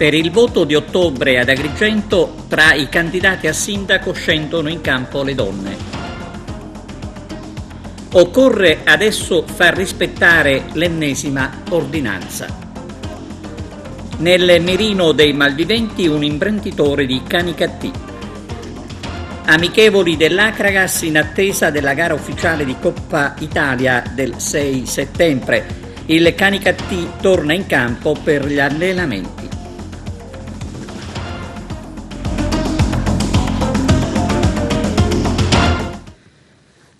Per il voto di ottobre ad Agrigento, tra i candidati a sindaco scendono in campo le donne. Occorre adesso far rispettare l'ennesima ordinanza. Nel mirino dei malviventi un imprenditore di Canicattì. Amichevoli dell'Acragas in attesa della gara ufficiale di Coppa Italia del 6 settembre. Il Canicattì torna in campo per gli allenamenti.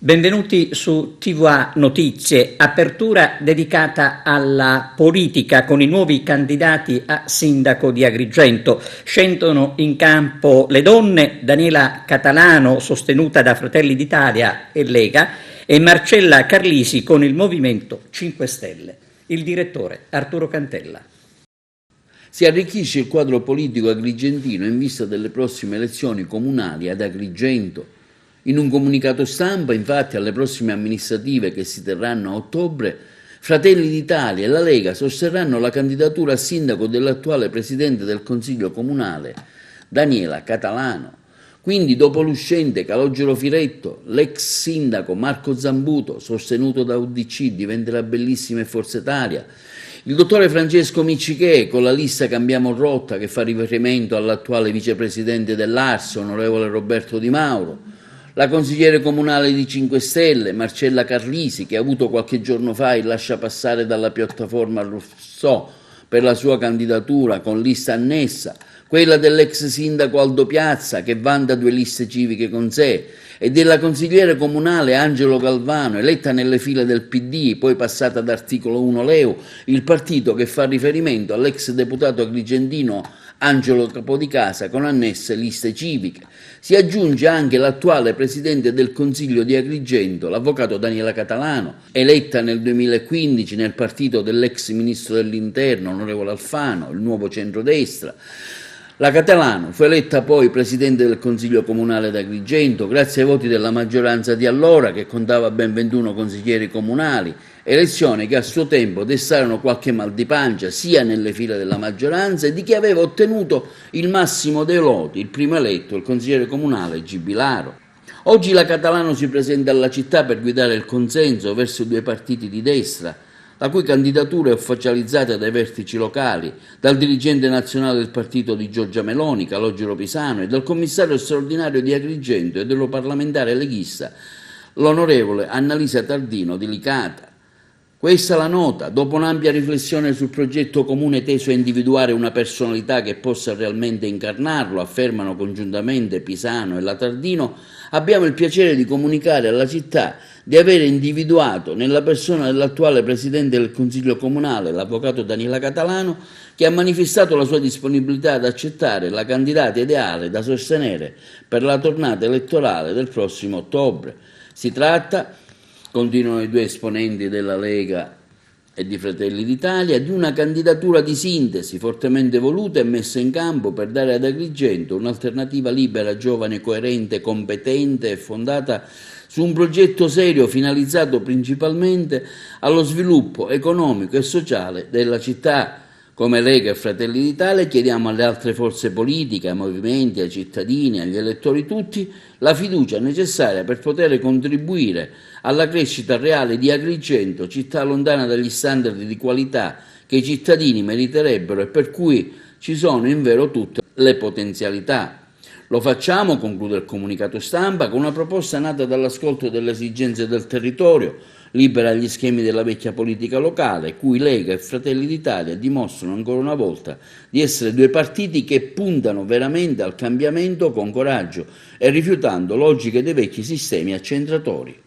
Benvenuti su TVA Notizie, apertura dedicata alla politica con i nuovi candidati a sindaco di Agrigento. Scendono in campo le donne, Daniela Catalano, sostenuta da Fratelli d'Italia e Lega, e Marcella Carlisi con il Movimento 5 Stelle. Il direttore Arturo Cantella. Si arricchisce il quadro politico agrigentino in vista delle prossime elezioni comunali ad Agrigento. In un comunicato stampa, infatti, alle prossime amministrative che si terranno a ottobre, Fratelli d'Italia e la Lega sosterranno la candidatura a sindaco dell'attuale presidente del Consiglio Comunale, Daniela Catalano. Quindi, dopo l'uscente Calogero Firetto, l'ex sindaco Marco Zambuto, sostenuto da UDC, diventerà Bellissima e Forza Italia, il dottore Francesco Miccichè con la lista Cambiamo Rotta che fa riferimento all'attuale vicepresidente dell'Ars, onorevole Roberto Di Mauro, la consigliere comunale di 5 Stelle, Marcella Carlisi, che ha avuto qualche giorno fa il lasciapassare dalla piattaforma Rousseau per la sua candidatura con lista annessa, quella dell'ex sindaco Aldo Piazza, che vanta 2 liste civiche con sé, e della consigliere comunale Angelo Galvano, eletta nelle file del PD, poi passata ad Articolo 1 Leu, il partito che fa riferimento all'ex deputato agrigentino Angelo Capodicasa con annesse liste civiche. Si aggiunge anche l'attuale presidente del Consiglio di Agrigento, l'avvocato Daniela Catalano, eletta nel 2015 nel partito dell'ex ministro dell'Interno, onorevole Alfano, il nuovo centrodestra. La Catalano fu eletta poi presidente del Consiglio Comunale d'Agrigento grazie ai voti della maggioranza di allora, che contava ben 21 consiglieri comunali, elezioni che a suo tempo destarono qualche mal di pancia sia nelle file della maggioranza e di chi aveva ottenuto il massimo dei voti, il primo eletto, il consigliere comunale Gibilaro. Oggi la Catalano si presenta alla città per guidare il consenso verso 2 partiti di destra, la cui candidatura è ufficializzata dai vertici locali, dal dirigente nazionale del partito di Giorgia Meloni, Calogero Pisano, e dal commissario straordinario di Agrigento e dello parlamentare leghista, l'onorevole Annalisa Tardino di Licata. Questa la nota, dopo un'ampia riflessione sul progetto comune teso a individuare una personalità che possa realmente incarnarlo, affermano congiuntamente Pisano e la Tardino, abbiamo il piacere di comunicare alla città di aver individuato nella persona dell'attuale presidente del Consiglio Comunale, l'avvocato Daniela Catalano, che ha manifestato la sua disponibilità ad accettare la candidata ideale da sostenere per la tornata elettorale del prossimo ottobre. Si tratta, continuano i 2 esponenti della Lega e di Fratelli d'Italia, di una candidatura di sintesi fortemente voluta e messa in campo per dare ad Agrigento un'alternativa libera, giovane, coerente, competente e fondata su un progetto serio finalizzato principalmente allo sviluppo economico e sociale della città. Come Lega e Fratelli d'Italia chiediamo alle altre forze politiche, ai movimenti, ai cittadini, agli elettori tutti, la fiducia necessaria per poter contribuire alla crescita reale di Agrigento, città lontana dagli standard di qualità che i cittadini meriterebbero e per cui ci sono in vero tutte le potenzialità. Lo facciamo, conclude il comunicato stampa, con una proposta nata dall'ascolto delle esigenze del territorio, libera agli schemi della vecchia politica locale, cui Lega e Fratelli d'Italia dimostrano ancora una volta di essere 2 partiti che puntano veramente al cambiamento con coraggio e rifiutando logiche dei vecchi sistemi accentratori.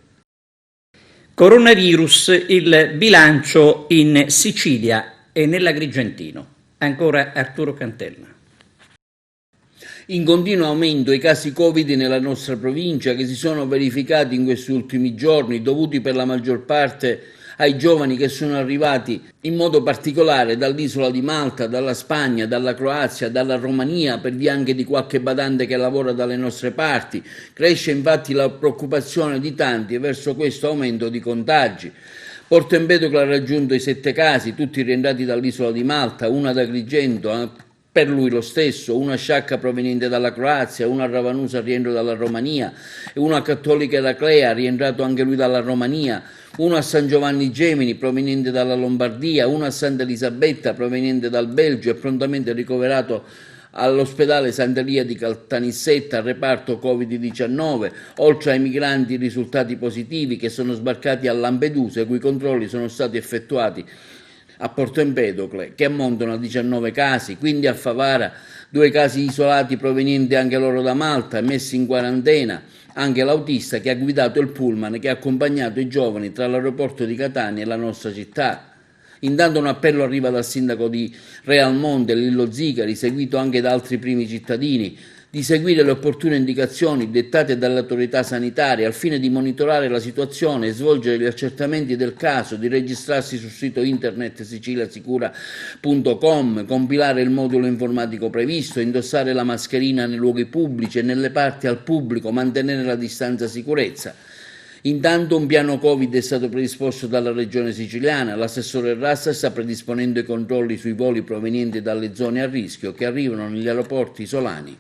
Coronavirus, il bilancio in Sicilia e nell'Agrigentino. Ancora Arturo Cantella. In continuo aumento i casi Covid nella nostra provincia, che si sono verificati in questi ultimi giorni, dovuti per la maggior parte ai giovani che sono arrivati in modo particolare dall'isola di Malta, dalla Spagna, dalla Croazia, dalla Romania, per via anche di qualche badante che lavora dalle nostre parti. Cresce infatti la preoccupazione di tanti verso questo aumento di contagi. Porto Empedocle ha raggiunto i 7 casi, tutti rientrati dall'isola di Malta, 1 ad Agrigento, per lui lo stesso, uno a Sciacca proveniente dalla Croazia, uno a Ravanusa rientro dalla Romania, uno a Cattolica Eraclea rientrato anche lui dalla Romania, uno a San Giovanni Gemini proveniente dalla Lombardia, uno a Santa Elisabetta proveniente dal Belgio e prontamente ricoverato all'ospedale Sant'Elia di Caltanissetta, al reparto Covid-19, oltre ai migranti risultati positivi che sono sbarcati a Lampedusa, i cui controlli sono stati effettuati a Porto Empedocle, che ammontano a 19 casi, quindi a Favara 2 casi isolati provenienti anche loro da Malta e messi in quarantena anche l'autista che ha guidato il pullman che ha accompagnato i giovani tra l'aeroporto di Catania e la nostra città. Intanto un appello arriva dal sindaco di Realmonte, Lillo Zicari, seguito anche da altri primi cittadini, di seguire le opportune indicazioni dettate dalle autorità sanitarie al fine di monitorare la situazione e svolgere gli accertamenti del caso, di registrarsi sul sito internet siciliasicura.com, compilare il modulo informatico previsto, indossare la mascherina nei luoghi pubblici e nelle parti al pubblico, mantenere la distanza sicurezza. Intanto un piano Covid è stato predisposto dalla regione siciliana, l'assessore Rassa sta predisponendo i controlli sui voli provenienti dalle zone a rischio che arrivano negli aeroporti isolani.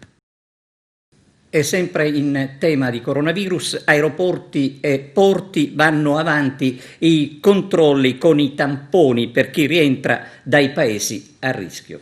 E sempre in tema di coronavirus, aeroporti e porti vanno avanti i controlli con i tamponi per chi rientra dai paesi a rischio.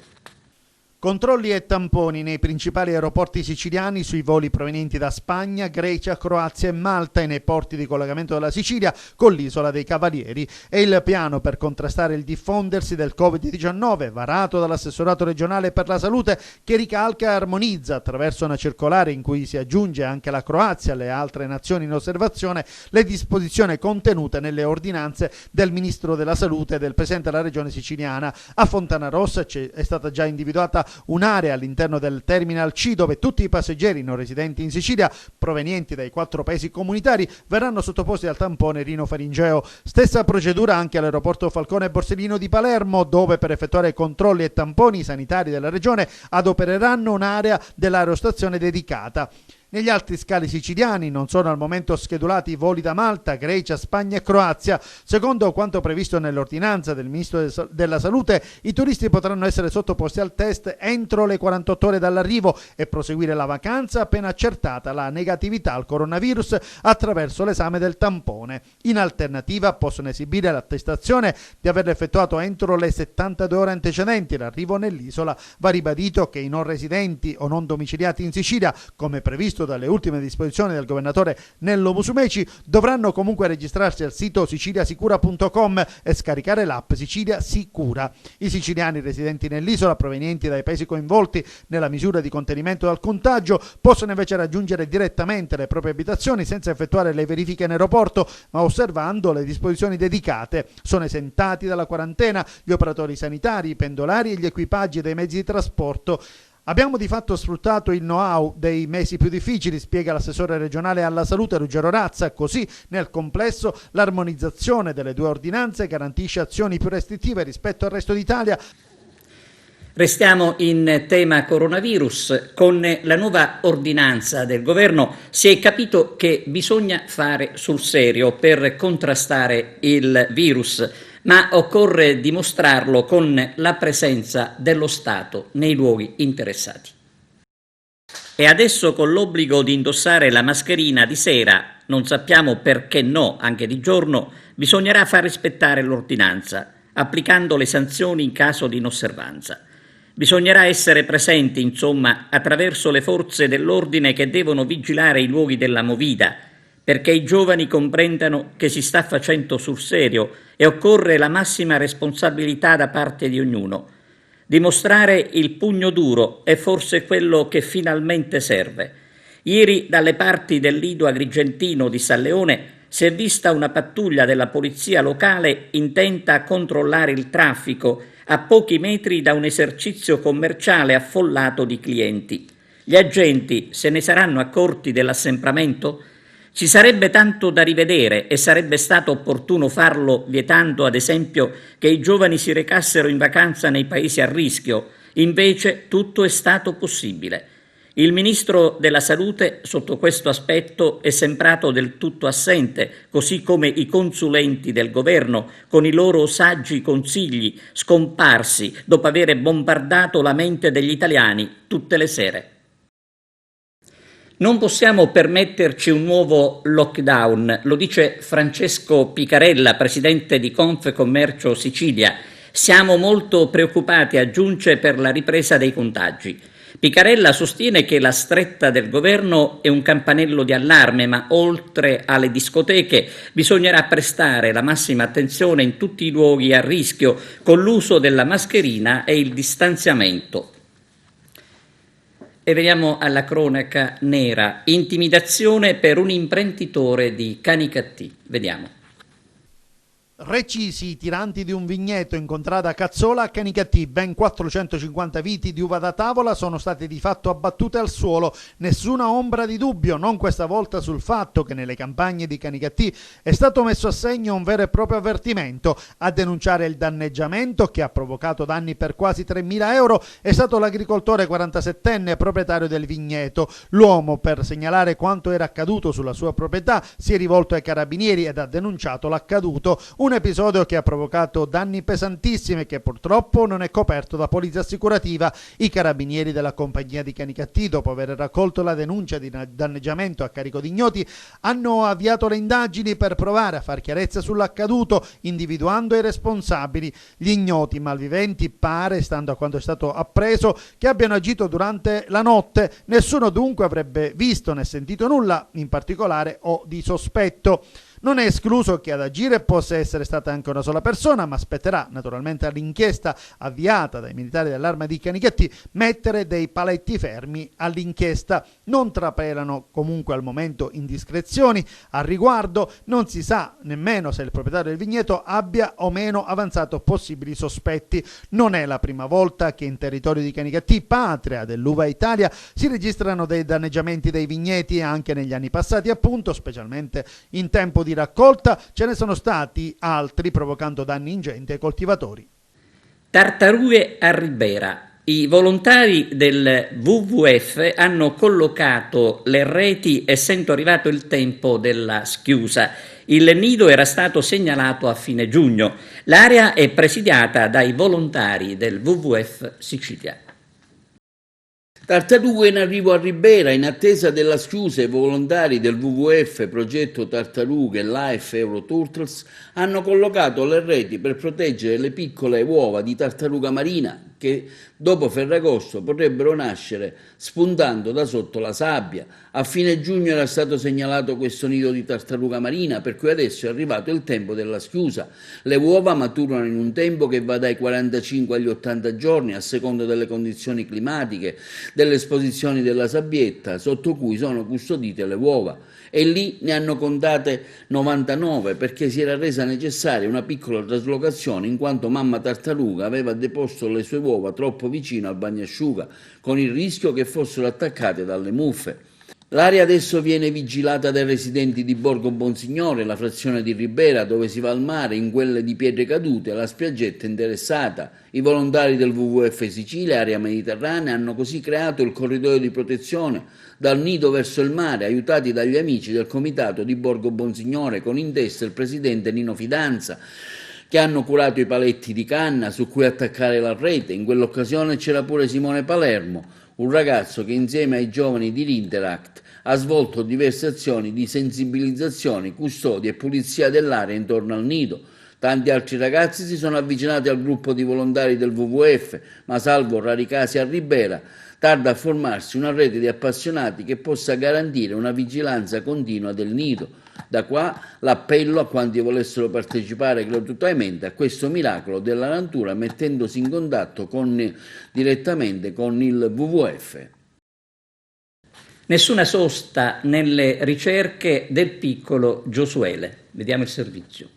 Controlli e tamponi nei principali aeroporti siciliani sui voli provenienti da Spagna, Grecia, Croazia e Malta e nei porti di collegamento della Sicilia con l'isola dei Cavalieri. È il piano per contrastare il diffondersi del Covid-19 varato dall'assessorato regionale per la salute che ricalca e armonizza attraverso una circolare in cui si aggiunge anche la Croazia e le altre nazioni in osservazione le disposizioni contenute nelle ordinanze del Ministro della Salute e del Presidente della Regione siciliana. A Fontanarossa è stata già individuata un'area all'interno del Terminal C dove tutti i passeggeri non residenti in Sicilia provenienti dai 4 paesi comunitari verranno sottoposti al tampone rinofaringeo. Stessa procedura anche all'aeroporto Falcone Borsellino di Palermo dove per effettuare controlli e tamponi sanitari della regione adopereranno un'area dell'aerostazione dedicata. Negli altri scali siciliani non sono al momento schedulati i voli da Malta, Grecia, Spagna e Croazia. Secondo quanto previsto nell'ordinanza del Ministro della Salute, i turisti potranno essere sottoposti al test entro le 48 ore dall'arrivo e proseguire la vacanza appena accertata la negatività al coronavirus attraverso l'esame del tampone. In alternativa possono esibire l'attestazione di averlo effettuato entro le 72 ore antecedenti l'arrivo nell'isola. Va ribadito che i non residenti o non domiciliati in Sicilia, come previsto dalle ultime disposizioni del governatore Nello Musumeci, dovranno comunque registrarsi al sito siciliasicura.com e scaricare l'app Sicilia Sicura. I siciliani residenti nell'isola provenienti dai paesi coinvolti nella misura di contenimento del contagio possono invece raggiungere direttamente le proprie abitazioni senza effettuare le verifiche in aeroporto, ma osservando le disposizioni dedicate. Sono esentati dalla quarantena gli operatori sanitari, i pendolari e gli equipaggi dei mezzi di trasporto. Abbiamo di fatto sfruttato il know-how dei mesi più difficili, spiega l'assessore regionale alla salute Ruggero Razza, così nel complesso l'armonizzazione delle 2 ordinanze garantisce azioni più restrittive rispetto al resto d'Italia. Restiamo in tema coronavirus. Con la nuova ordinanza del governo si è capito che bisogna fare sul serio per contrastare il virus, ma occorre dimostrarlo con la presenza dello Stato nei luoghi interessati. E adesso con l'obbligo di indossare la mascherina di sera, non sappiamo perché no, anche di giorno, bisognerà far rispettare l'ordinanza, applicando le sanzioni in caso di inosservanza. Bisognerà essere presenti, insomma, attraverso le forze dell'ordine che devono vigilare i luoghi della movida, perché i giovani comprendano che si sta facendo sul serio e occorre la massima responsabilità da parte di ognuno. Dimostrare il pugno duro è forse quello che finalmente serve. Ieri dalle parti del Lido Agrigentino di San Leone si è vista una pattuglia della polizia locale intenta a controllare il traffico a pochi metri da un esercizio commerciale affollato di clienti. Gli agenti se ne saranno accorti dell'assembramento? Ci sarebbe tanto da rivedere e sarebbe stato opportuno farlo vietando, ad esempio, che i giovani si recassero in vacanza nei paesi a rischio. Invece tutto è stato possibile. Il Ministro della Salute sotto questo aspetto è sembrato del tutto assente, così come i consulenti del governo con i loro saggi consigli scomparsi dopo aver bombardato la mente degli italiani tutte le sere. Non possiamo permetterci un nuovo lockdown, lo dice Francesco Picarella, presidente di Confcommercio Sicilia. Siamo molto preoccupati, aggiunge, per la ripresa dei contagi. Picarella sostiene che la stretta del governo è un campanello di allarme, ma oltre alle discoteche bisognerà prestare la massima attenzione in tutti i luoghi a rischio con l'uso della mascherina e il distanziamento. E veniamo alla cronaca nera. Intimidazione per un imprenditore di Canicattì. Vediamo. Recisi i tiranti di un vigneto incontrato a Cazzola a Canicattì, ben 450 viti di uva da tavola sono state di fatto abbattute al suolo, nessuna ombra di dubbio, non questa volta, sul fatto che nelle campagne di Canicattì è stato messo a segno un vero e proprio avvertimento. A denunciare il danneggiamento, che ha provocato danni per quasi 3.000 euro, è stato l'agricoltore 47enne proprietario del vigneto. L'uomo, per segnalare quanto era accaduto sulla sua proprietà, si è rivolto ai carabinieri ed ha denunciato l'accaduto. Un episodio che ha provocato danni pesantissimi e che purtroppo non è coperto da polizia assicurativa. I carabinieri della compagnia di Canicattì, dopo aver raccolto la denuncia di danneggiamento a carico di ignoti, hanno avviato le indagini per provare a far chiarezza sull'accaduto, individuando i responsabili. Gli ignoti malviventi pare, stando a quanto è stato appreso, che abbiano agito durante la notte. Nessuno dunque avrebbe visto né sentito nulla in particolare o di sospetto. Non è escluso che ad agire possa essere stata anche una sola persona, ma spetterà naturalmente all'inchiesta avviata dai militari dell'Arma di Canicattì mettere dei paletti fermi all'inchiesta. Non trapelano comunque al momento indiscrezioni al riguardo, non si sa nemmeno se il proprietario del vigneto abbia o meno avanzato possibili sospetti. Non è la prima volta che in territorio di Canicattì, patria dell'uva Italia, si registrano dei danneggiamenti dei vigneti. Anche negli anni passati, appunto, specialmente in tempo di raccolta, ce ne sono stati altri, provocando danni ingenti ai coltivatori. Tartarughe a Ribera. I volontari del WWF hanno collocato le reti essendo arrivato il tempo della schiusa. Il nido era stato segnalato a fine giugno. L'area è presidiata dai volontari del WWF Sicilia. Tartarughe in arrivo a Ribera. In attesa della schiusa, i volontari del WWF Progetto Tartarughe e Life Euro Turtles hanno collocato le reti per proteggere le piccole uova di tartaruga marina che dopo Ferragosto potrebbero nascere spuntando da sotto la sabbia. A fine giugno era stato segnalato questo nido di tartaruga marina, per cui adesso è arrivato il tempo della schiusa. Le uova maturano in un tempo che va dai 45 agli 80 giorni a seconda delle condizioni climatiche, delle esposizioni della sabbietta sotto cui sono custodite le uova, e lì ne hanno contate 99 perché si era resa necessaria una piccola traslocazione in quanto mamma tartaruga aveva deposto le sue uova troppo vicino al bagnasciuga, con il rischio che fossero attaccate dalle muffe. L'area adesso viene vigilata dai residenti di Borgo Bonsignore, la frazione di Ribera, dove si va al mare, in quelle di Pietre Cadute, la spiaggetta interessata. I volontari del WWF Sicilia, area mediterranea, hanno così creato il corridoio di protezione dal nido verso il mare, aiutati dagli amici del comitato di Borgo Bonsignore, con in testa il presidente Nino Fidanza, che hanno curato i paletti di canna su cui attaccare la rete. In quell'occasione c'era pure Simone Palermo, un ragazzo che insieme ai giovani di Rinteract ha svolto diverse azioni di sensibilizzazione, custodia e pulizia dell'area intorno al nido. Tanti altri ragazzi si sono avvicinati al gruppo di volontari del WWF, ma salvo rari casi a Ribera, tarda a formarsi una rete di appassionati che possa garantire una vigilanza continua del nido. Da qua l'appello a quanti volessero partecipare gratuitamente a questo miracolo della natura, mettendosi in contatto direttamente con il WWF. Nessuna sosta nelle ricerche del piccolo Giosuele. Vediamo il servizio.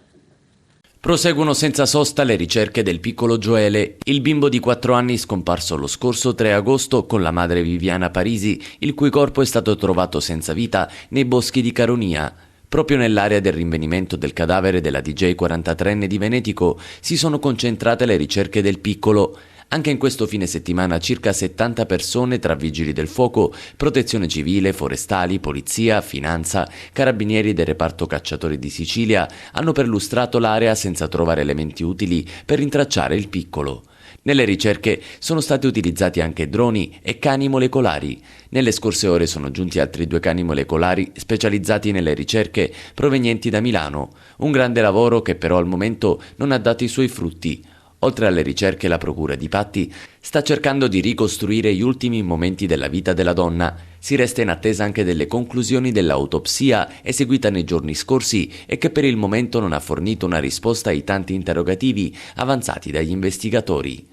Proseguono senza sosta le ricerche del piccolo Gioele, il bimbo di 4 anni scomparso lo scorso 3 agosto con la madre Viviana Parisi, il cui corpo è stato trovato senza vita nei boschi di Caronia. Proprio nell'area del rinvenimento del cadavere della DJ 43enne di Venetico si sono concentrate le ricerche del piccolo. Anche in questo fine settimana circa 70 persone tra vigili del fuoco, protezione civile, forestali, polizia, finanza, carabinieri del reparto cacciatori di Sicilia hanno perlustrato l'area senza trovare elementi utili per rintracciare il piccolo. Nelle ricerche sono stati utilizzati anche droni e cani molecolari. Nelle scorse ore sono giunti altri 2 cani molecolari specializzati nelle ricerche provenienti da Milano, un grande lavoro che però al momento non ha dato i suoi frutti. Oltre alle ricerche, la Procura di Patti sta cercando di ricostruire gli ultimi momenti della vita della donna. Si resta in attesa anche delle conclusioni dell'autopsia eseguita nei giorni scorsi e che per il momento non ha fornito una risposta ai tanti interrogativi avanzati dagli investigatori.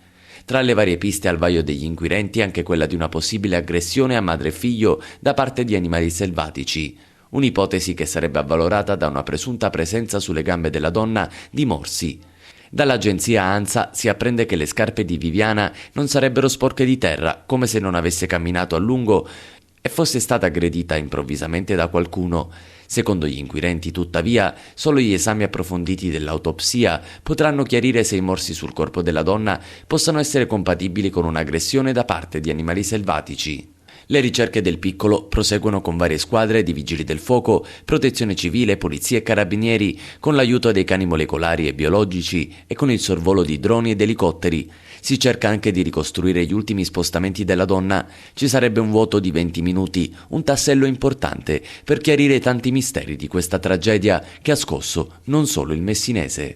Tra le varie piste al vaglio degli inquirenti anche quella di una possibile aggressione a madre e figlio da parte di animali selvatici. Un'ipotesi che sarebbe avvalorata da una presunta presenza sulle gambe della donna di morsi. Dall'agenzia ANSA si apprende che le scarpe di Viviana non sarebbero sporche di terra, come se non avesse camminato a lungo e fosse stata aggredita improvvisamente da qualcuno. Secondo gli inquirenti, tuttavia, solo gli esami approfonditi dell'autopsia potranno chiarire se i morsi sul corpo della donna possano essere compatibili con un'aggressione da parte di animali selvatici. Le ricerche del piccolo proseguono con varie squadre di vigili del fuoco, protezione civile, polizia e carabinieri, con l'aiuto dei cani molecolari e biologici e con il sorvolo di droni ed elicotteri. Si cerca anche di ricostruire gli ultimi spostamenti della donna. Ci sarebbe un vuoto di 20 minuti, un tassello importante per chiarire tanti misteri di questa tragedia che ha scosso non solo il messinese.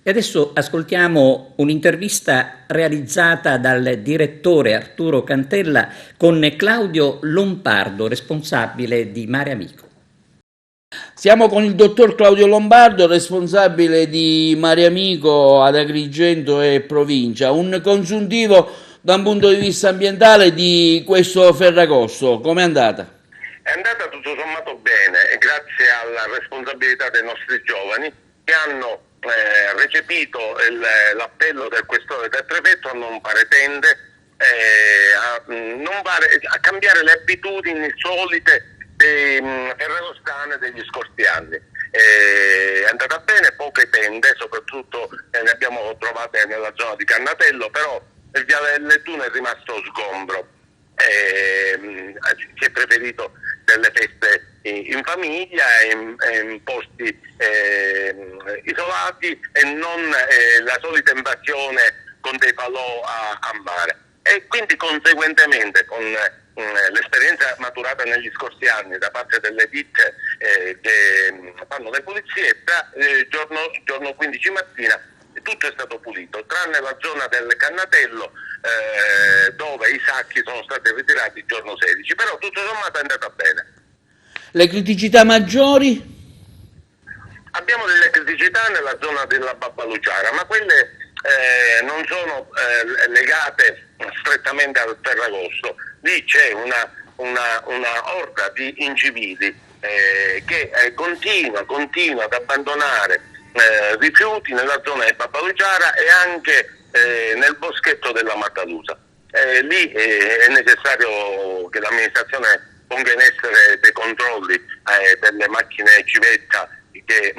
E adesso ascoltiamo un'intervista realizzata dal direttore Arturo Cantella con Claudio Lombardo, responsabile di Mare Amico. Siamo con il dottor Claudio Lombardo, responsabile di Mare Amico ad Agrigento e provincia. Un consuntivo da un punto di vista ambientale di questo Ferragosto, com'è andata? È andata tutto sommato bene, grazie alla responsabilità dei nostri giovani che hanno recepito l'appello del questore del prefetto a non fare tende, a cambiare le abitudini solite dei ferragostane degli scorsi anni. È andata bene, poche tende, soprattutto ne abbiamo trovate nella zona di Cannatello, però il viale delle Dune è rimasto sgombro. Si è preferito delle feste in famiglia, in posti isolati e non la solita invasione con dei falò a mare. E quindi conseguentemente con l'esperienza maturata negli scorsi anni da parte delle ditte che fanno le pulizie, giorno 15 mattina tutto è stato pulito, tranne la zona del Cannatello dove i sacchi sono stati ritirati il giorno 16, però tutto sommato è andata bene. Le criticità maggiori? Abbiamo delle criticità nella zona della Babbaluciara, ma quelle non sono legate strettamente al Ferragosto. Lì c'è una orda di incivili che continua ad abbandonare rifiuti nella zona di Babbaluciara e anche nel boschetto della Mattalusa. Lì è necessario che l'amministrazione ponga in essere dei controlli delle macchine civetta che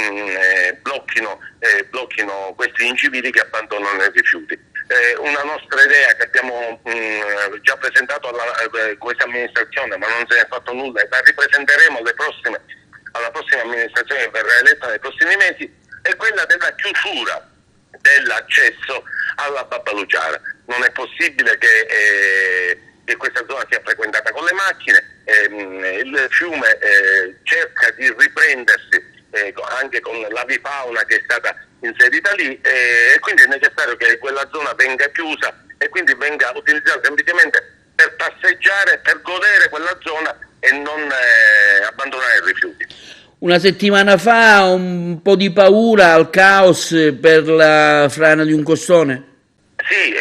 blocchino questi incivili che abbandonano i rifiuti. Una nostra idea che abbiamo già presentato a questa amministrazione, ma non se ne è fatto nulla, e la ripresenteremo alla prossima amministrazione che verrà eletta nei prossimi mesi, è quella della chiusura dell'accesso alla Babbaluciara. Non è possibile che questa zona sia frequentata con le macchine, il fiume cerca di riprendersi anche con l'avifauna che è stata inserita lì, e quindi è necessario che quella zona venga chiusa e quindi venga utilizzata semplicemente per passeggiare, per godere quella zona e non abbandonare i rifiuti. Una settimana fa un po' di paura al caos per la frana di un costone? Sì,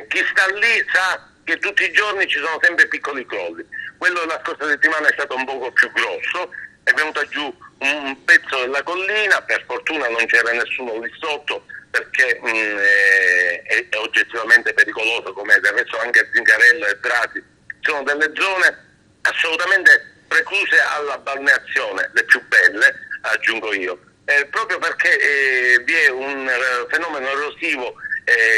chi sta lì sa che tutti i giorni ci sono sempre piccoli crolli. Quello della scorsa settimana è stato un poco più grosso, è venuta giù un pezzo della collina, per fortuna non c'era nessuno lì sotto perché è oggettivamente pericoloso, come del resto anche Zingarello e Drasi. Sono delle zone assolutamente precluse alla balneazione, le più belle, aggiungo io, proprio perché vi è un fenomeno erosivo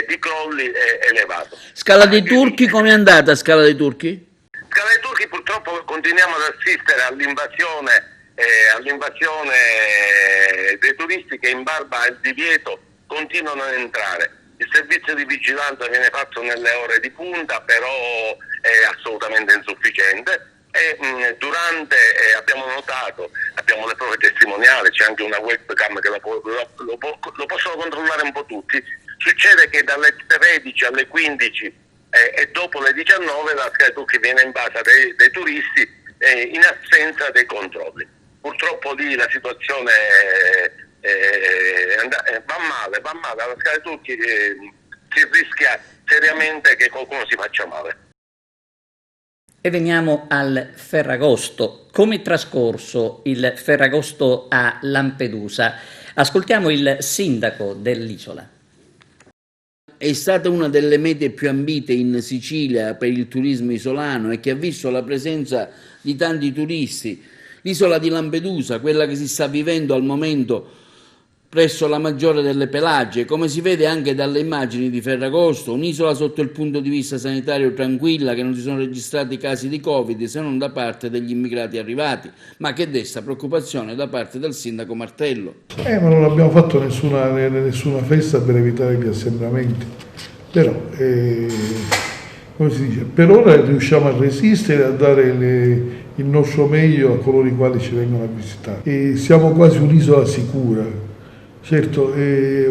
di crolli è elevato. Scala dei Turchi, come è andata Scala dei Turchi? Scala dei Turchi purtroppo continuiamo ad assistere all'invasione dei turisti che in barba al divieto continuano ad entrare. Il servizio di vigilanza viene fatto nelle ore di punta, però è assolutamente insufficiente. Abbiamo notato, abbiamo le prove testimoniali, c'è anche una webcam che lo possono controllare un po' tutti. Succede che dalle 13 alle 15 e dopo le 19 la Scala dei Turchi viene invasa dei turisti in assenza dei controlli. Purtroppo lì la situazione va male, alla Scala dei Turchi si rischia seriamente che qualcuno si faccia male. E veniamo al Ferragosto. Come è trascorso il Ferragosto a Lampedusa? Ascoltiamo il sindaco dell'isola. È stata una delle mete più ambite in Sicilia per il turismo isolano e che ha visto la presenza di tanti turisti. L'isola di Lampedusa, quella che si sta vivendo al momento presso la maggiore delle Pelagie, come si vede anche dalle immagini di Ferragosto, un'isola sotto il punto di vista sanitario tranquilla, che non si sono registrati casi di Covid se non da parte degli immigrati arrivati, ma che desta preoccupazione da parte del sindaco Martello. Ma non abbiamo fatto nessuna festa per evitare gli assembramenti, però come si dice, per ora riusciamo a resistere, a dare il nostro meglio a coloro i quali ci vengono a visitare. E siamo quasi un'isola sicura. Certo,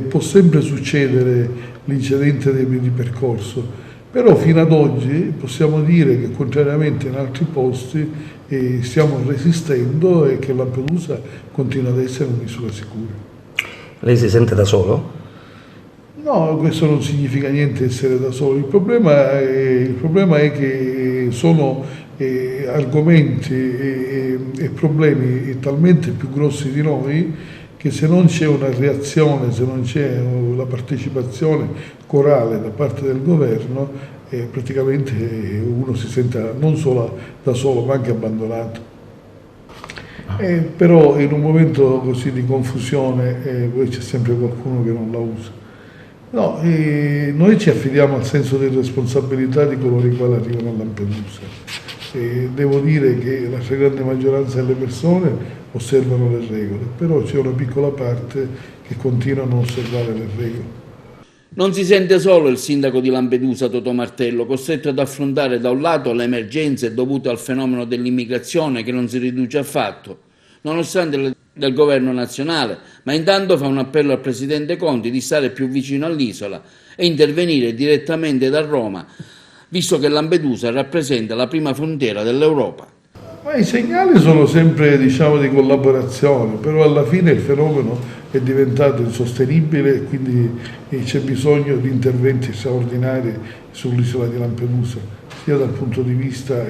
può sempre succedere l'incidente di percorso, però fino ad oggi possiamo dire che contrariamente in altri posti stiamo resistendo e che Lampedusa continua ad essere un'isola sicura. Lei si sente da solo? No, questo non significa niente essere da solo, il problema è che sono argomenti e problemi talmente più grossi di noi che se non c'è una reazione, se non c'è la partecipazione corale da parte del governo, praticamente uno si sente non solo da solo ma anche abbandonato. Però in un momento così di confusione poi c'è sempre qualcuno che non la usa. No, noi ci affidiamo al senso di responsabilità di coloro i quali arrivano a Lampedusa. Devo dire che la stragrande maggioranza delle persone osservano le regole, però c'è una piccola parte che continua a non osservare le regole. Non si sente solo il sindaco di Lampedusa, Totò Martello, costretto ad affrontare da un lato le emergenze dovute al fenomeno dell'immigrazione che non si riduce affatto, nonostante le del governo nazionale, ma intanto fa un appello al presidente Conte di stare più vicino all'isola e intervenire direttamente da Roma, visto che Lampedusa rappresenta la prima frontiera dell'Europa. Ma i segnali sono sempre, diciamo, di collaborazione, però alla fine il fenomeno è diventato insostenibile e quindi c'è bisogno di interventi straordinari sull'isola di Lampedusa, sia dal punto di vista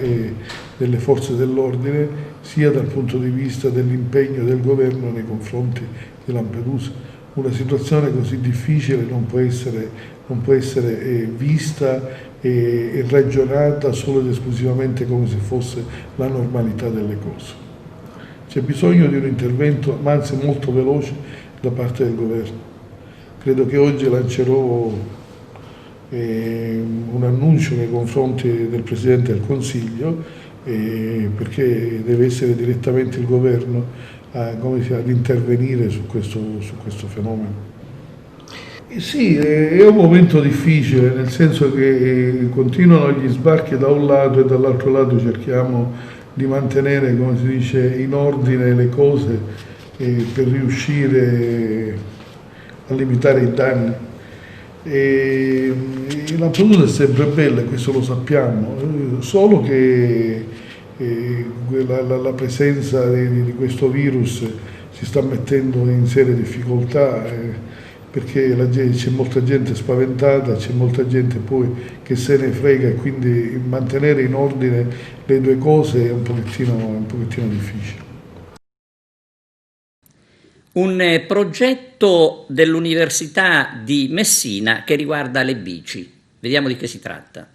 delle forze dell'ordine, sia dal punto di vista dell'impegno del governo nei confronti di Lampedusa. Una situazione così difficile non può essere vista e ragionata solo ed esclusivamente come se fosse la normalità delle cose. C'è bisogno di un intervento, ma anzi molto veloce, da parte del governo. Credo che oggi lancerò un annuncio nei confronti del Presidente del Consiglio, perché deve essere direttamente il governo ad intervenire su questo fenomeno. Sì, è un momento difficile, nel senso che continuano gli sbarchi da un lato e dall'altro lato cerchiamo di mantenere, come si dice, in ordine le cose per riuscire a limitare i danni. Lampedusa è sempre bella, questo lo sappiamo, solo che la presenza di questo virus si sta mettendo in serie difficoltà, perché c'è molta gente spaventata, c'è molta gente poi che se ne frega e quindi mantenere in ordine le due cose è un pochettino difficile. Un progetto dell'Università di Messina che riguarda le bici. Vediamo di che si tratta.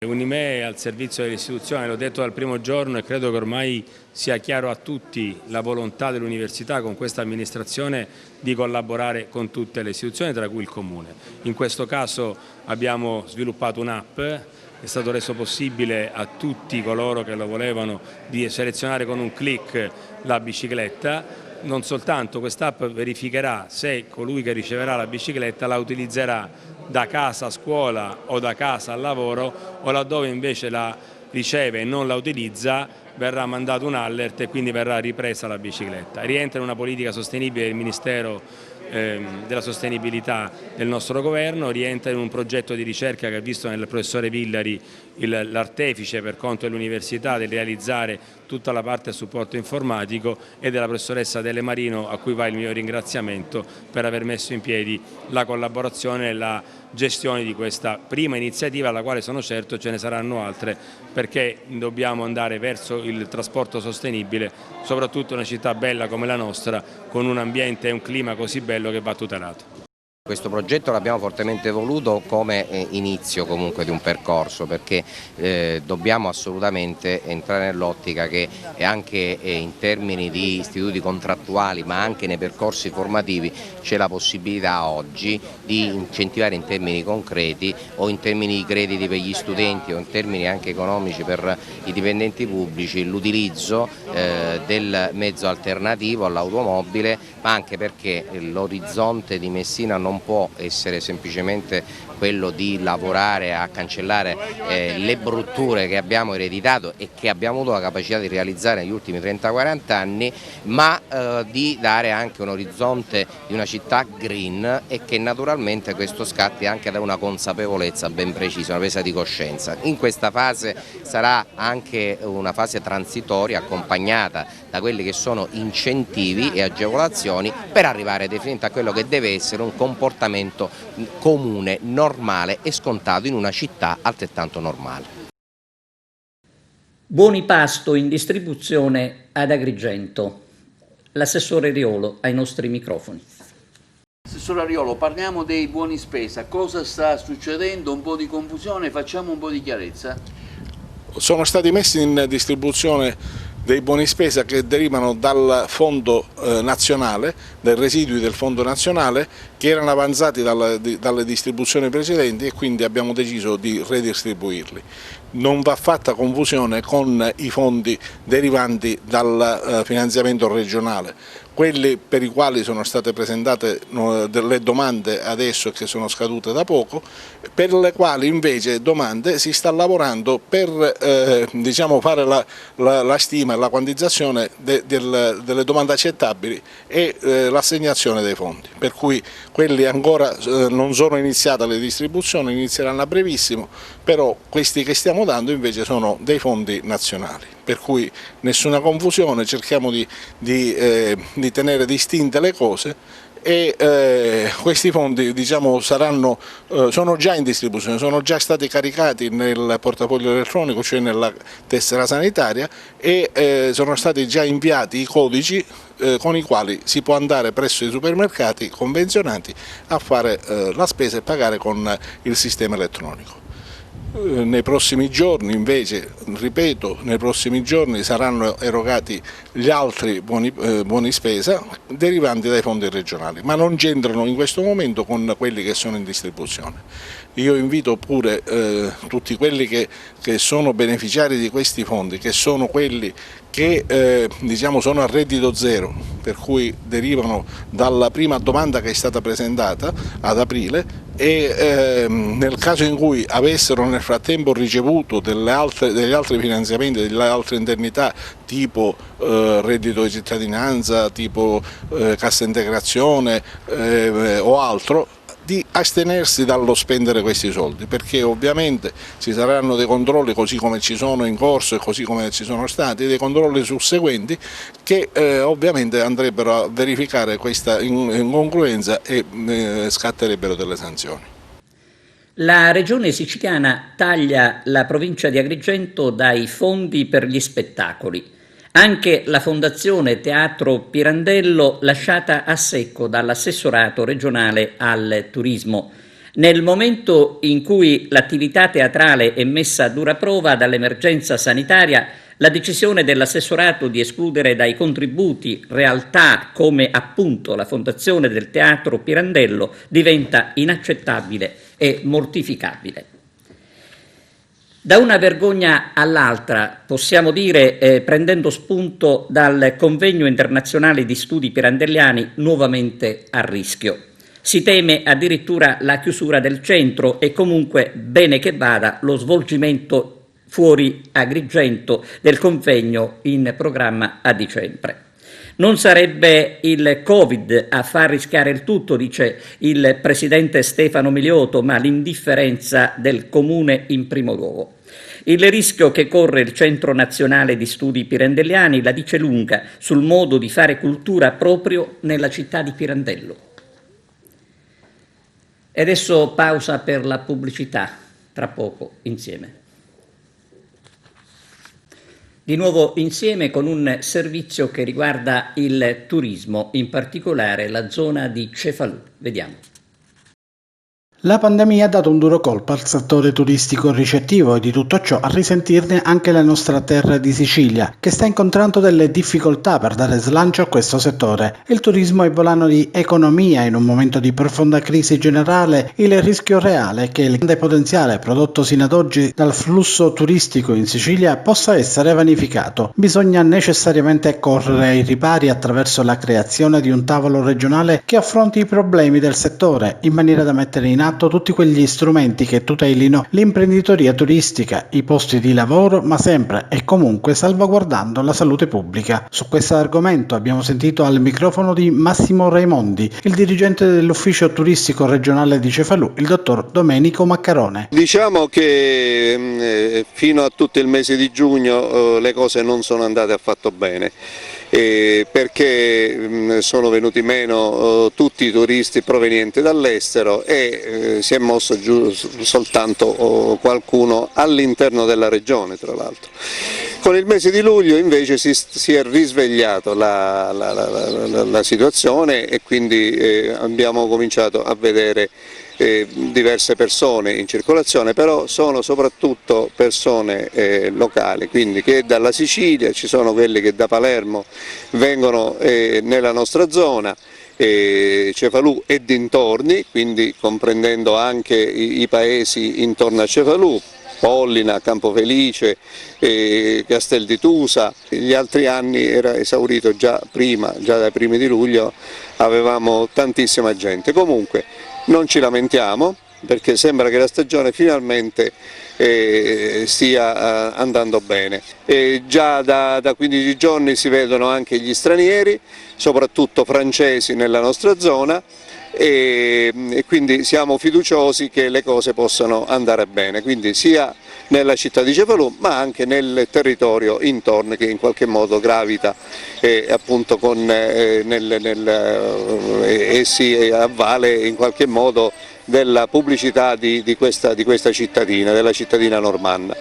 Unime è al servizio dell'istituzione, l'ho detto dal primo giorno e credo che ormai sia chiaro a tutti la volontà dell'università con questa amministrazione di collaborare con tutte le istituzioni, tra cui il Comune. In questo caso abbiamo sviluppato un'app, è stato reso possibile a tutti coloro che lo volevano di selezionare con un click la bicicletta. Non soltanto, quest'app verificherà se colui che riceverà la bicicletta la utilizzerà da casa a scuola o da casa al lavoro, o laddove invece la riceve e non la utilizza verrà mandato un alert e quindi verrà ripresa la bicicletta. Rientra in una politica sostenibile del Ministero della sostenibilità del nostro governo, rientra in un progetto di ricerca che ha visto nel professore Villari l'artefice per conto dell'università di realizzare tutta la parte a supporto informatico, e della professoressa Delle Marino, a cui va il mio ringraziamento per aver messo in piedi la collaborazione e la gestione di questa prima iniziativa, alla quale sono certo ce ne saranno altre, perché dobbiamo andare verso il trasporto sostenibile, soprattutto in una città bella come la nostra, con un ambiente e un clima così bello che va tutelato. Questo progetto l'abbiamo fortemente voluto come inizio comunque di un percorso, perché dobbiamo assolutamente entrare nell'ottica che anche in termini di istituti contrattuali, ma anche nei percorsi formativi, c'è la possibilità oggi di incentivare in termini concreti, o in termini di crediti per gli studenti o in termini anche economici per i dipendenti pubblici, l'utilizzo del mezzo alternativo all'automobile, ma anche perché l'orizzonte di Messina non può essere semplicemente quello di lavorare a cancellare le brutture che abbiamo ereditato e che abbiamo avuto la capacità di realizzare negli ultimi 30-40 anni, ma di dare anche un orizzonte di una città green, e che naturalmente questo scatti anche da una consapevolezza ben precisa, una presa di coscienza. In questa fase sarà anche una fase transitoria accompagnata da quelli che sono incentivi e agevolazioni per arrivare definitivamente a quello che deve essere un comportamento comune, normale e scontato in una città altrettanto normale. Buoni pasto in distribuzione ad Agrigento. L'assessore Riolo ai nostri microfoni. Assessore Ariolo, parliamo dei buoni spesa, cosa sta succedendo? Un po' di confusione, facciamo un po' di chiarezza. Sono stati messi in distribuzione dei buoni spesa che derivano dal fondo nazionale, dai residui del fondo nazionale che erano avanzati dalle distribuzioni precedenti, e quindi abbiamo deciso di redistribuirli. Non va fatta confusione con i fondi derivanti dal finanziamento regionale, quelli per i quali sono state presentate delle domande adesso che sono scadute da poco, per le quali invece domande si sta lavorando per diciamo, fare la stima e la quantizzazione delle domande accettabili e l'assegnazione dei fondi, per cui quelli ancora non sono iniziate le distribuzioni, inizieranno a brevissimo, però questi che stiamo dando invece sono dei fondi nazionali, per cui nessuna confusione, cerchiamo di tenere distinte le cose, e questi fondi diciamo, sono già in distribuzione, sono già stati caricati nel portafoglio elettronico, cioè nella tessera sanitaria, e sono stati già inviati i codici con i quali si può andare presso i supermercati convenzionati a fare la spesa e pagare con il sistema elettronico. Nei prossimi giorni invece, ripeto, nei prossimi giorni saranno erogati gli altri buoni spesa derivanti dai fondi regionali, ma non c'entrano in questo momento con quelli che sono in distribuzione. Io invito pure tutti quelli che sono beneficiari di questi fondi, che sono quelli che diciamo, sono a reddito zero, per cui derivano dalla prima domanda che è stata presentata ad aprile, e nel caso in cui avessero nel frattempo ricevuto degli altri finanziamenti, delle altre indennità tipo reddito di cittadinanza, tipo cassa integrazione o altro, di astenersi dallo spendere questi soldi, perché ovviamente ci saranno dei controlli, così come ci sono in corso e così come ci sono stati, dei controlli susseguenti che ovviamente andrebbero a verificare questa incongruenza e scatterebbero delle sanzioni. La Regione siciliana taglia la provincia di Agrigento dai fondi per gli spettacoli. Anche la Fondazione Teatro Pirandello lasciata a secco dall'assessorato regionale al turismo. Nel momento in cui l'attività teatrale è messa a dura prova dall'emergenza sanitaria, la decisione dell'assessorato di escludere dai contributi realtà come appunto la Fondazione del Teatro Pirandello diventa inaccettabile e mortificabile. Da una vergogna all'altra, possiamo dire, prendendo spunto dal Convegno internazionale di studi pirandelliani nuovamente a rischio. Si teme addirittura la chiusura del centro e comunque, bene che vada, lo svolgimento fuori Agrigento del convegno in programma a dicembre. Non sarebbe il Covid a far rischiare il tutto, dice il presidente Stefano Miliotto, ma l'indifferenza del Comune in primo luogo. Il rischio che corre il Centro Nazionale di Studi Pirandelliani la dice lunga sul modo di fare cultura proprio nella città di Pirandello. E adesso pausa per la pubblicità, tra poco insieme. Di nuovo insieme con un servizio che riguarda il turismo, in particolare la zona di Cefalù. Vediamo. La pandemia ha dato un duro colpo al settore turistico ricettivo e di tutto ciò a risentirne anche la nostra terra di Sicilia, che sta incontrando delle difficoltà per dare slancio a questo settore. Il turismo è volano di economia in un momento di profonda crisi generale. Il rischio reale è che il grande potenziale prodotto sino ad oggi dal flusso turistico in Sicilia possa essere vanificato. Bisogna necessariamente correre ai ripari attraverso la creazione di un tavolo regionale che affronti i problemi del settore in maniera da mettere in atto tutti quegli strumenti che tutelino l'imprenditoria turistica, i posti di lavoro, ma sempre e comunque salvaguardando la salute pubblica. Su questo argomento abbiamo sentito al microfono di Massimo Raimondi, il dirigente dell'ufficio turistico regionale di Cefalù, il dottor Domenico Maccarone. Diciamo che fino a tutto il mese di giugno le cose non sono andate affatto bene. Perché sono venuti meno tutti i turisti provenienti dall'estero e si è mosso giù soltanto qualcuno all'interno della regione, tra l'altro. Con il mese di luglio invece si è risvegliato la situazione e quindi abbiamo cominciato a vedere diverse persone in circolazione, però sono soprattutto persone locali, quindi che dalla Sicilia, ci sono quelli che da Palermo vengono nella nostra zona, Cefalù e dintorni, quindi comprendendo anche i paesi intorno a Cefalù, Pollina, Campofelice, Castel di Tusa. Gli altri anni era esaurito già dai primi di luglio avevamo tantissima gente. Comunque non ci lamentiamo perché sembra che la stagione finalmente stia andando bene. Già da 15 giorni si vedono anche gli stranieri, soprattutto francesi nella nostra zona, e quindi siamo fiduciosi che le cose possano andare bene, quindi sia nella città di Cefalù ma anche nel territorio intorno che in qualche modo gravita appunto e si avvale in qualche modo della pubblicità di questa cittadina, della cittadina normanna.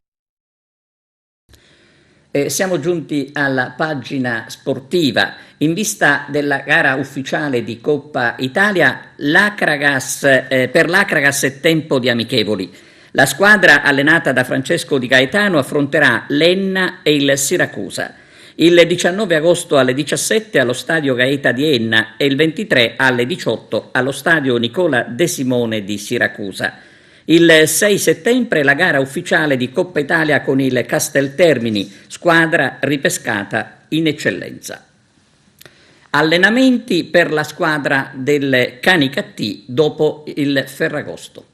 Siamo giunti alla pagina sportiva. In vista della gara ufficiale di Coppa Italia, per l'Acragas è tempo di amichevoli. La squadra allenata da Francesco Di Gaetano affronterà l'Enna e il Siracusa. Il 19 agosto alle 17 allo stadio Gaeta di Enna e il 23 alle 18 allo stadio Nicola De Simone di Siracusa. Il 6 settembre la gara ufficiale di Coppa Italia con il Casteltermini, squadra ripescata in eccellenza. Allenamenti per la squadra del Canicattì dopo il Ferragosto.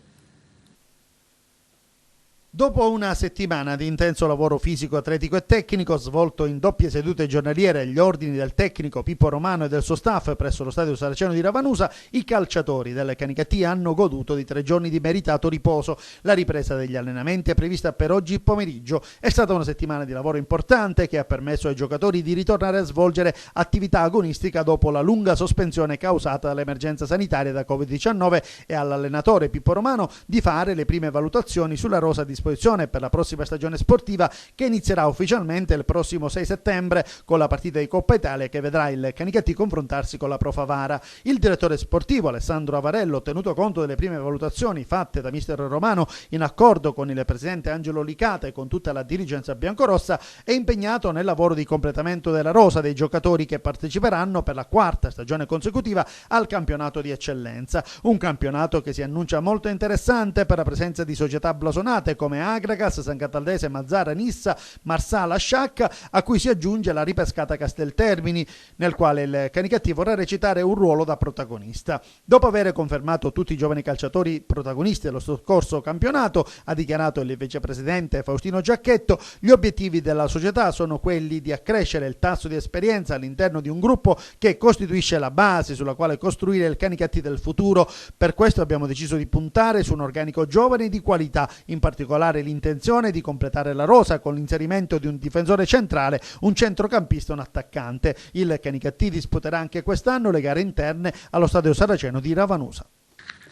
Dopo una settimana di intenso lavoro fisico, atletico e tecnico svolto in doppie sedute giornaliere agli ordini del tecnico Pippo Romano e del suo staff presso lo stadio Saraceno di Ravanusa, i calciatori del Canicattì hanno goduto di 3 giorni di meritato riposo. La ripresa degli allenamenti è prevista per oggi pomeriggio. È stata una settimana di lavoro importante che ha permesso ai giocatori di ritornare a svolgere attività agonistica dopo la lunga sospensione causata dall'emergenza sanitaria da Covid-19 e all'allenatore Pippo Romano di fare le prime valutazioni sulla rosa disponibile disposizione per la prossima stagione sportiva, che inizierà ufficialmente il prossimo 6 settembre con la partita di Coppa Italia che vedrà il Canicattì confrontarsi con la Pro Favara. Il direttore sportivo Alessandro Avarello, tenuto conto delle prime valutazioni fatte da mister Romano in accordo con il presidente Angelo Licata e con tutta la dirigenza biancorossa, è impegnato nel lavoro di completamento della rosa dei giocatori che parteciperanno per la quarta stagione consecutiva al campionato di eccellenza, un campionato che si annuncia molto interessante per la presenza di società blasonate come Agragas, San Cataldese, Mazzara, Nissa, Marsala, Sciacca, a cui si aggiunge la ripescata Casteltermini, nel quale il Canicattì vorrà recitare un ruolo da protagonista. Dopo aver confermato tutti i giovani calciatori protagonisti dello scorso campionato, ha dichiarato il vicepresidente Faustino Giacchetto, gli obiettivi della società sono quelli di accrescere il tasso di esperienza all'interno di un gruppo che costituisce la base sulla quale costruire il Canicattì del futuro. Per questo abbiamo deciso di puntare su un organico giovane di qualità, in particolare l'intenzione di completare la rosa con l'inserimento di un difensore centrale, un centrocampista e un attaccante. Il Canicattì disputerà anche quest'anno le gare interne allo stadio saraceno di Ravanusa.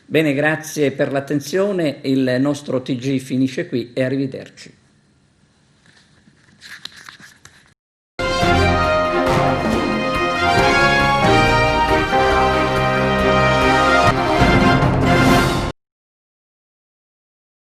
Bene, grazie per l'attenzione, il nostro TG finisce qui e arrivederci.